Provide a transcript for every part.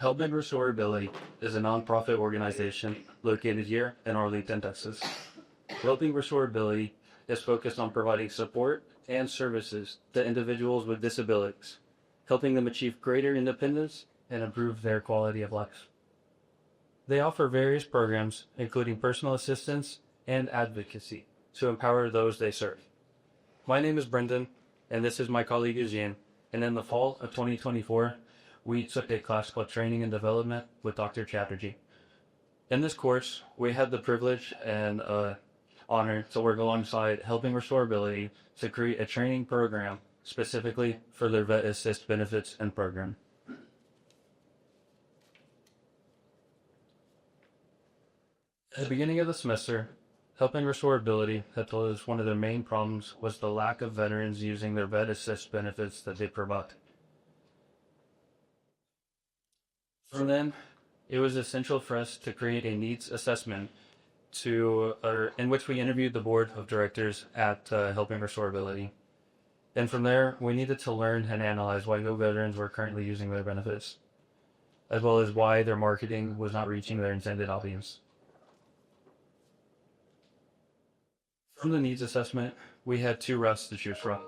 Helping Restorability is a nonprofit organization located here in Arlington, Texas. Helping Restorability is focused on providing support and services to individuals with disabilities, helping them achieve greater independence and improve their quality of life. They offer various programs, including personal assistance and advocacy, to empower those they serve. My name is Brendan, and this is my colleague Uijin, and in the fall of 2024, we took a class called Training and Development with Dr. Chatterjee. In this course, we had the privilege and honor to work alongside Helping Restorability to create a training program specifically for their Vet Assist benefits and program. At the beginning of the semester, Helping Restorability had told us one of their main problems was the lack of veterans using their Vet Assist benefits that they provide. From then, it was essential for us to create a needs assessment in which we interviewed the board of directors at Helping Restorability. And from there, we needed to learn and analyze why no veterans were currently using their benefits, as well as why their marketing was not reaching their intended audience. From the needs assessment, we had two routes to choose from.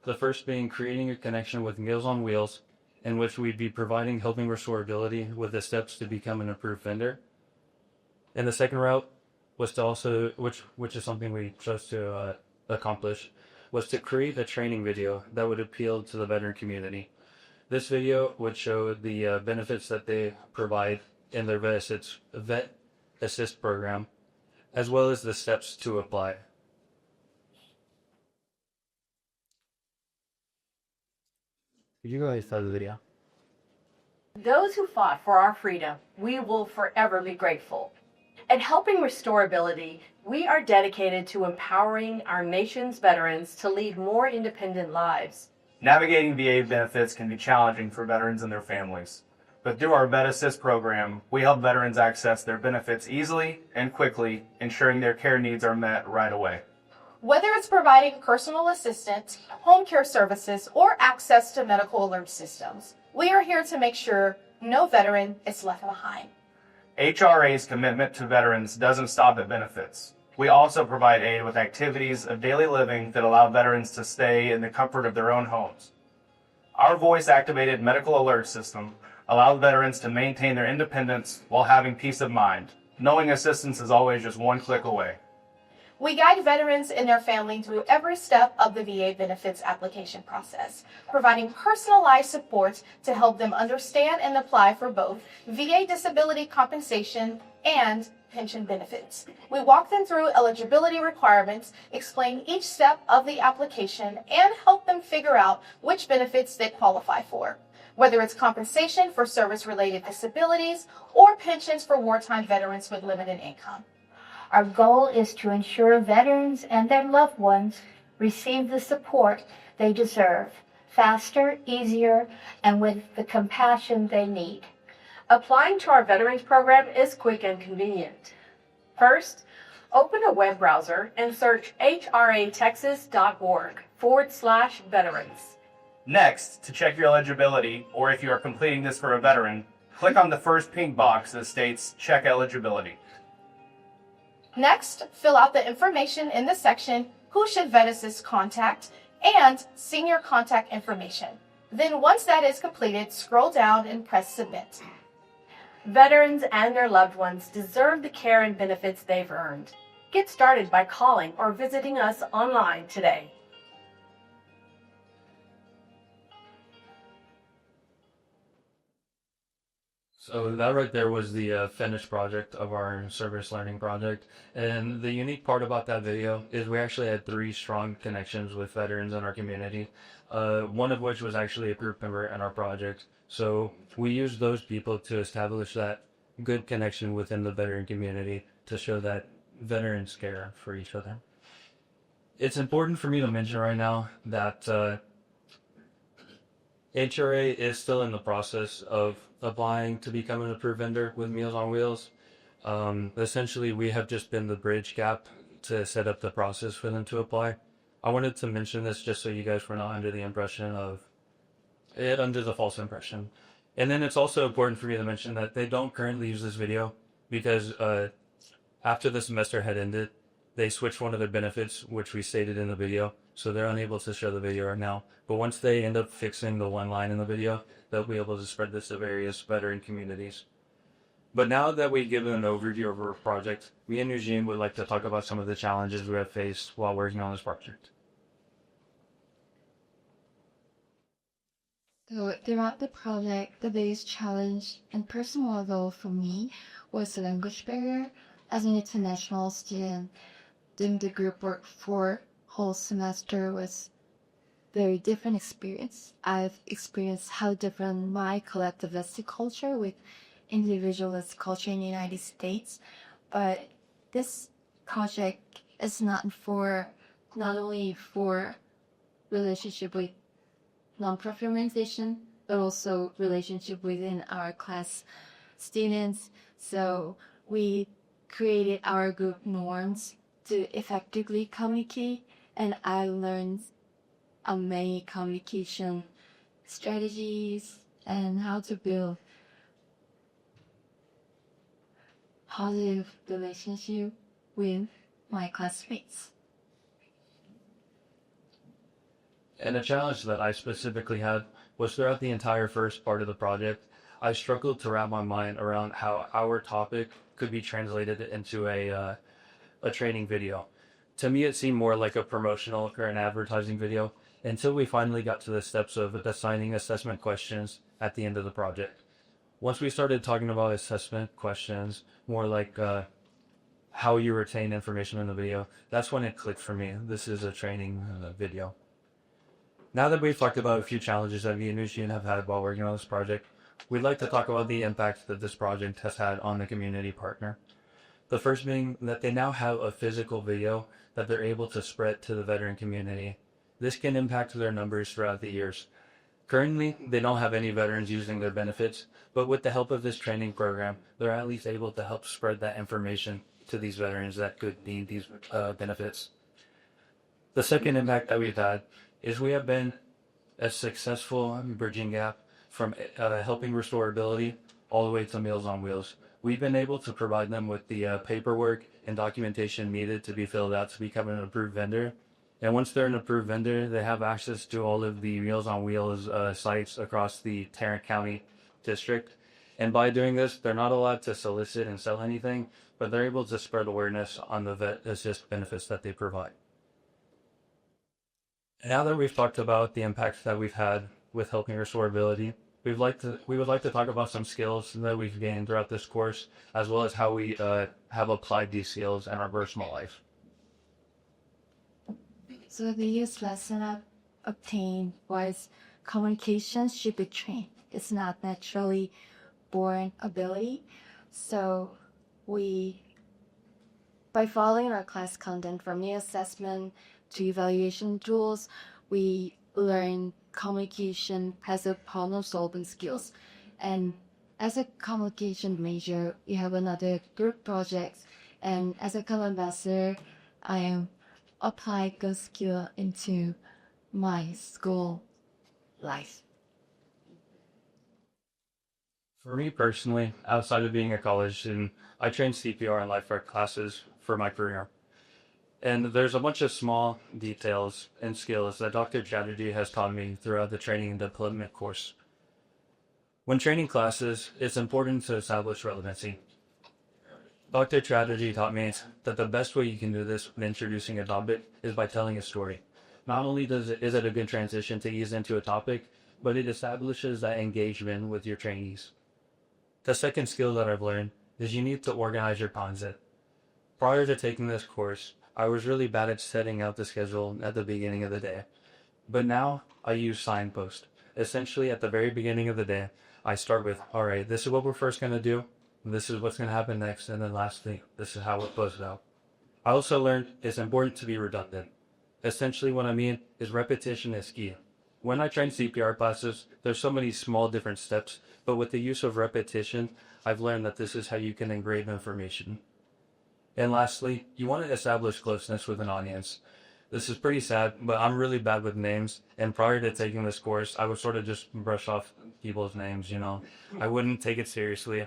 The first being creating a connection with Meals on Wheels, in which we'd be providing Helping Restorability with the steps to become an approved vendor. And the second route was to also, which is something we chose to accomplish, was to create a training video that would appeal to the veteran community. This video would show the benefits that they provide in their Vet Assist program, as well as the steps to apply. Could you go ahead and start the video? Those who fought for our freedom, we will forever be grateful. At Helping Restorability, we are dedicated to empowering our nation's veterans to lead more independent lives. Navigating VA benefits can be challenging for veterans and their families. But through our Vet Assist program, we help veterans access their benefits easily and quickly, ensuring their care needs are met right away. Whether it's providing personal assistance, home care services, or access to medical alert systems, we are here to make sure no veteran is left behind. HRA's commitment to veterans doesn't stop at benefits. We also provide aid with activities of daily living that allow veterans to stay in the comfort of their own homes. Our voice-activated medical alert system allows veterans to maintain their independence while having peace of mind, knowing assistance is always just one click away. We guide veterans and their family through every step of the VA benefits application process, providing personalized support to help them understand and apply for both VA disability compensation and pension benefits. We walk them through eligibility requirements, explain each step of the application, and help them figure out which benefits they qualify for, whether it's compensation for service-related disabilities or pensions for wartime veterans with limited income. Our goal is to ensure veterans and their loved ones receive the support they deserve, faster, easier, and with the compassion they need. Applying to our veterans program is quick and convenient. First, open a web browser and search hratexas.org/veterans. Next, to check your eligibility, or if you are completing this for a veteran, click on the first pink box that states Check Eligibility. Next, fill out the information in the section Who Should Vet Assist Contact and Senior Contact Information. Then once that is completed, scroll down and press Submit. Veterans and their loved ones deserve the care and benefits they've earned. Get started by calling or visiting us online today. So that right there was the finished project of our service learning project. And the unique part about that video is we actually had 3 strong connections with veterans in our community, one of which was actually a group member in our project. So we used those people to establish that good connection within the veteran community to show that veterans care for each other. It's important for me to mention right now that HRA is still in the process of applying to become an approved vendor with Meals on Wheels. Essentially, we have just been the bridge gap to set up the process for them to apply. I wanted to mention this just so you guys were not under the false impression. And then it's also important for me to mention that they don't currently use this video because after the semester had ended, they switched one of their benefits, which we stated in the video, so they're unable to show the video right now. But once they end up fixing the one line in the video, they'll be able to spread this to various veteran communities. But now that we've given an overview of our project, me and Uijin would like to talk about some of the challenges we have faced while working on this project. So throughout the project, the biggest challenge and personal goal for me was the language barrier. As an international student, doing the group work for whole semester was very different experience. I've experienced how different my collectivistic culture with individualist culture in the United States, but this project is not only for relationship with non-profit organization, but also relationship within our class students. So we created our group norms to effectively communicate, and I learned many communication strategies and how to build positive relationship with my classmates. And a challenge that I specifically had was throughout the entire first part of the project, I struggled to wrap my mind around how our topic could be translated into a training video. To me, it seemed more like a promotional or an advertising video until we finally got to the steps of assigning assessment questions at the end of the project. Once we started talking about assessment questions, more like how you retain information in the video, that's when it clicked for me. This is a training video. Now that we've talked about a few challenges that me and Uijin have had while working on this project, we'd like to talk about the impact that this project has had on the community partner. The first being that they now have a physical video that they're able to spread to the veteran community. This can impact their numbers throughout the years. Currently, they don't have any veterans using their benefits, but with the help of this training program, they're at least able to help spread that information to these veterans that could need these benefits. The second impact that we've had is we have been a successful bridging gap from helping restorability all the way to Meals on Wheels. We've been able to provide them with the paperwork and documentation needed to be filled out to become an approved vendor. And once they're an approved vendor, they have access to all of the Meals on Wheels sites across the Tarrant County district. And by doing this, they're not allowed to solicit and sell anything, but they're able to spread awareness on the vet assist benefits that they provide. Now that we've talked about the impacts that we've had with helping restorability, we would like to talk about some skills that we've gained throughout this course, as well as how we have applied these skills in our personal life. So the biggest lesson I've obtained was communication should be trained. It's not naturally born ability. So by following our class content from the assessment to evaluation tools, we learn communication as a problem-solving skills. And as a communication major, we have another group project. And as a co-ambassador, I am applying those skills into my school life. For me personally, outside of being a college student, I trained CPR and lifeguard classes for my career. And there's a bunch of small details and skills that Dr. Chatterjee has taught me throughout the training and development course. When training classes, it's important to establish relevancy. Dr. Chatterjee taught me that the best way you can do this when introducing a topic is by telling a story. Not only is it a good transition to ease into a topic, but it establishes that engagement with your trainees. The second skill that I've learned is you need to organize your content. Prior to taking this course, I was really bad at setting out the schedule at the beginning of the day. But now I use signpost. Essentially, at the very beginning of the day, I start with, all right, this is what we're first going to do. This is what's going to happen next. And then lastly, this is how we'll close it out. I also learned it's important to be redundant. Essentially, what I mean is repetition is key. When I train CPR classes, there's so many small different steps, but with the use of repetition, I've learned that this is how you can engrave information. And lastly, you want to establish closeness with an audience. This is pretty sad, but I'm really bad with names, and prior to taking this course, I would sort of just brush off, people's names, I wouldn't take it seriously.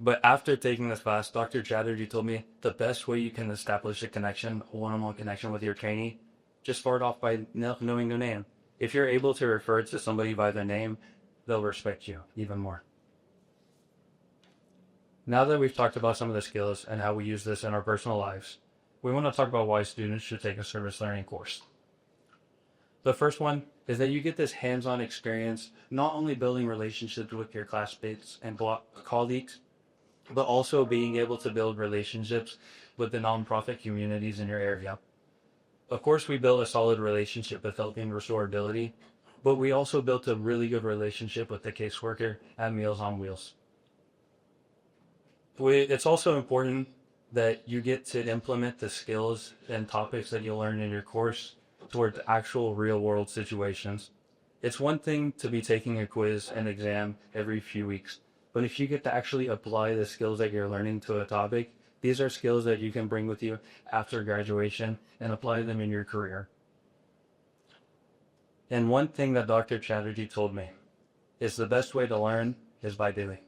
But after taking this class, Dr. Chatterjee told me the best way you can establish a connection, a one-on-one connection with your trainee, just start off by knowing their name. If you're able to refer to somebody by their name, they'll respect you even more. Now that we've talked about some of the skills and how we use this in our personal lives, we want to talk about why students should take a service learning course. The first one is that you get this hands-on experience, not only building relationships with your classmates and colleagues, but also being able to build relationships with the nonprofit communities in your area. Of course, we built a solid relationship with Helping Restorability, but we also built a really good relationship with the caseworker at Meals on Wheels. It's also important that you get to implement the skills and topics that you'll learn in your course towards actual real-world situations. It's one thing to be taking a quiz and exam every few weeks, but if you get to actually apply the skills that you're learning to a topic, these are skills that you can bring with you after graduation and apply them in your career. And one thing that Dr. Chatterjee told me is the best way to learn is by doing.